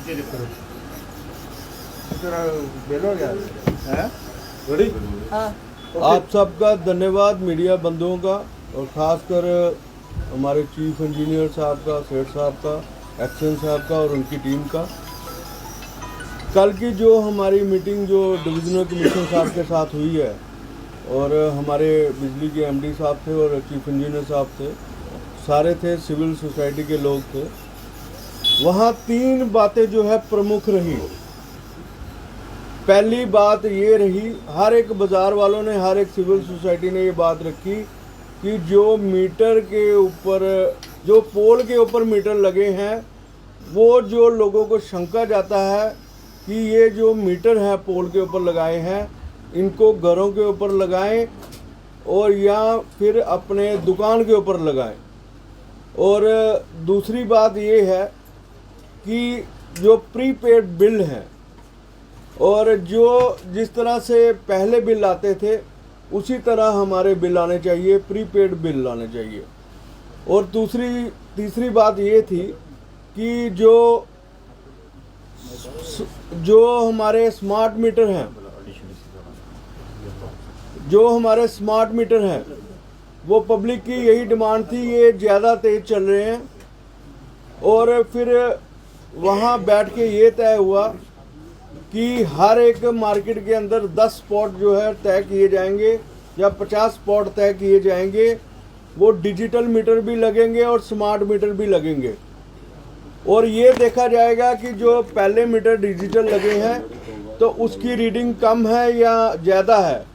तेरा बिल हो गया है रेडी? हाँ आप सबका धन्यवाद मीडिया बंधुओं का, और ख़ासकर हमारे चीफ इंजीनियर साहब का, सेठ साहब का, एक्शन साहब का और उनकी टीम का। कल की जो हमारी मीटिंग जो डिविजनल कमिश्नर साहब के साथ हुई है, और हमारे बिजली के एमडी साहब थे और चीफ इंजीनियर साहब थे, सारे थे, सिविल सोसाइटी के लोग थे। वहाँ 3 बातें जो है प्रमुख रही। पहली बात ये रही, हर एक बाज़ार वालों ने, हर एक सिविल सोसाइटी ने ये बात रखी कि जो मीटर के ऊपर, जो पोल के ऊपर मीटर लगे हैं, वो जो लोगों को शंका जाता है कि ये जो मीटर है पोल के ऊपर लगाए हैं, इनको घरों के ऊपर लगाएं और या फिर अपने दुकान के ऊपर लगाएं। और दूसरी बात ये है कि जो प्रीपेड बिल हैं, और जो जिस तरह से पहले बिल आते थे उसी तरह हमारे बिल आने चाहिए, प्रीपेड बिल आने चाहिए। और तीसरी बात ये थी कि जो हमारे स्मार्ट मीटर हैं, वो पब्लिक की यही डिमांड थी, ये ज़्यादा तेज़ चल रहे हैं। और फिर वहाँ बैठ के ये तय हुआ कि हर एक मार्केट के अंदर 10 स्पॉट जो है तय किए जाएंगे या 50 स्पॉट तय किए जाएंगे। वो डिजिटल मीटर भी लगेंगे और स्मार्ट मीटर भी लगेंगे। और ये देखा जाएगा कि जो पहले मीटर डिजिटल लगे हैं तो उसकी रीडिंग कम है या ज़्यादा है।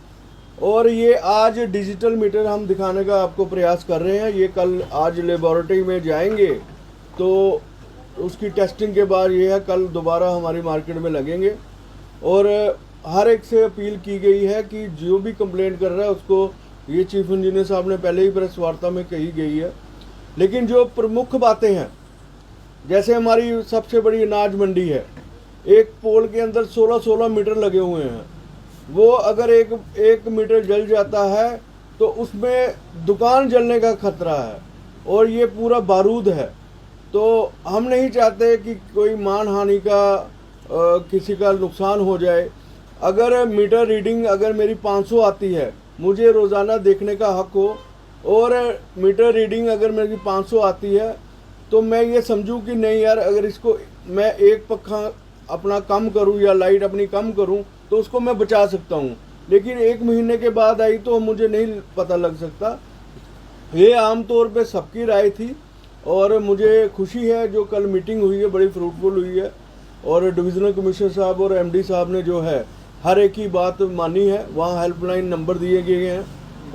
और ये आज डिजिटल मीटर हम दिखाने का आपको प्रयास कर रहे हैं। ये कल आज लेबॉरेटरी में जाएंगे तो उसकी टेस्टिंग के बाद ये है, कल दोबारा हमारी मार्केट में लगेंगे। और हर एक से अपील की गई है कि जो भी कंप्लेंट कर रहा है उसको, ये चीफ इंजीनियर साहब ने पहले ही प्रेस वार्ता में कही गई है। लेकिन जो प्रमुख बातें हैं, जैसे हमारी सबसे बड़ी अनाज मंडी है, एक पोल के अंदर 16 मीटर लगे हुए हैं। वो अगर एक मीटर जल जाता है तो उसमें दुकान जलने का खतरा है, और ये पूरा बारूद है। तो हम नहीं चाहते कि कोई मान हानि का किसी का नुकसान हो जाए। अगर मीटर रीडिंग अगर मेरी 500 आती है, मुझे रोज़ाना देखने का हक हो, और मीटर रीडिंग अगर मेरी 500 आती है तो मैं ये समझूं कि नहीं यार, अगर इसको मैं एक पक्का अपना कम करूं या लाइट अपनी कम करूं तो उसको मैं बचा सकता हूं। लेकिन 1 महीने के बाद आई तो मुझे नहीं पता लग सकता। ये आमतौर पे सबकी राय थी, और मुझे खुशी है जो कल मीटिंग हुई है बड़ी फ्रूटफुल हुई है। और डिविजनल कमिश्नर साहब और एमडी साहब ने जो है हर एक की बात मानी है। वहाँ हेल्पलाइन नंबर दिए गए हैं,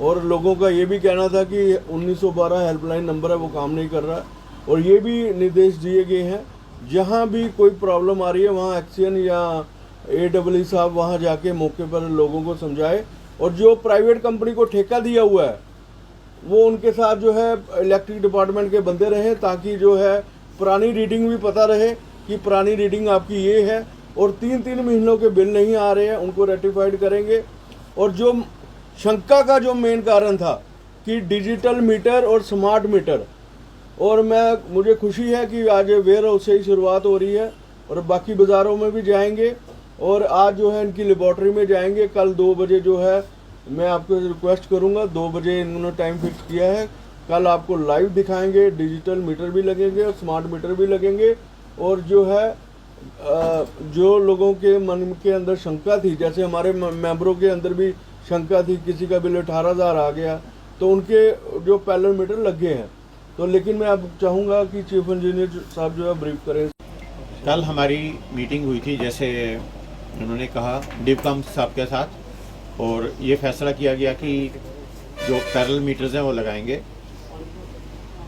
और लोगों का ये भी कहना था कि 1912 हेल्पलाइन नंबर है, वो काम नहीं कर रहा है। और ये भी निर्देश दिए गए हैं, जहाँ भी कोई प्रॉब्लम आ रही है वहाँ एक्शन या AEE साहब वहाँ जाके मौके पर लोगों को समझाए। और जो प्राइवेट कंपनी को ठेका दिया हुआ है वो उनके साथ जो है इलेक्ट्रिक डिपार्टमेंट के बंदे रहें, ताकि जो है पुरानी रीडिंग भी पता रहे कि पुरानी रीडिंग आपकी ये है, और 3-3 महीनों के बिल नहीं आ रहे हैं, उनको रेटिफाइड करेंगे। और जो शंका का जो मेन कारण था कि डिजिटल मीटर और स्मार्ट मीटर, और मुझे खुशी है कि आज वेयर हाउस से ही शुरुआत हो रही है, और बाकी बाज़ारों में भी जाएंगे। और आज जो है इनकी लेबॉर्ट्री में जाएंगे। कल 2 बजे जो है मैं आपको रिक्वेस्ट करूंगा, 2 बजे इन्होंने टाइम फिक्स किया है। कल आपको लाइव दिखाएंगे, डिजिटल मीटर भी लगेंगे और स्मार्ट मीटर भी लगेंगे। और जो है जो लोगों के मन के अंदर शंका थी, जैसे हमारे मेंबरों के अंदर भी शंका थी, किसी का बिल 18,000 आ गया, तो उनके जो पैरेलल मीटर लग गए हैं। तो लेकिन मैं अब चाहूँगा कि चीफ इंजीनियर साहब जो है ब्रीफ करें। कल हमारी मीटिंग हुई थी, जैसे उन्होंने कहा डिवकम साहब के साथ, और ये फैसला किया गया कि जो पैरेलल मीटर्स हैं वो लगाएंगे।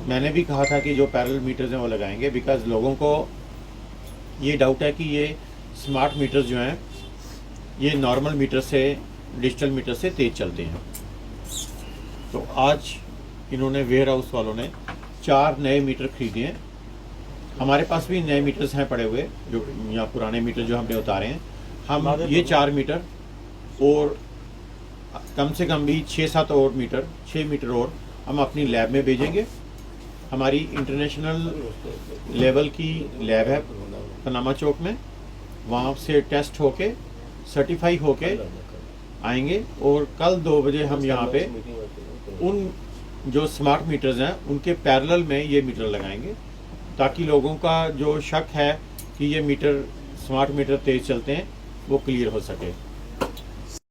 मैंने भी कहा था कि जो पैरेलल मीटर्स हैं वो लगाएंगे, बिकॉज़ लोगों को ये डाउट है कि ये स्मार्ट मीटर्स जो हैं ये नॉर्मल मीटर से, डिजिटल मीटर से तेज़ चलते हैं। तो आज इन्होंने वेयर हाउस वालों ने 4 नए मीटर खरीदे हैं। हमारे पास भी नए मीटर्स हैं पड़े हुए, जो या पुराने मीटर जो हमने उतारे हैं। हम ये 4 मीटर और कम से कम भी 6-7 और मीटर, 6 मीटर और हम अपनी लैब में भेजेंगे। हमारी इंटरनेशनल लेवल की लैब है, पनामा चौक में, वहाँ से टेस्ट होके सर्टिफाई होके आएंगे और कल 2 बजे हम यहाँ पे उन जो स्मार्ट मीटर्स हैं उनके पैरेलल में ये मीटर लगाएंगे, ताकि लोगों का जो शक है कि ये मीटर स्मार्ट मीटर तेज़ चलते हैं वो क्लियर हो सके।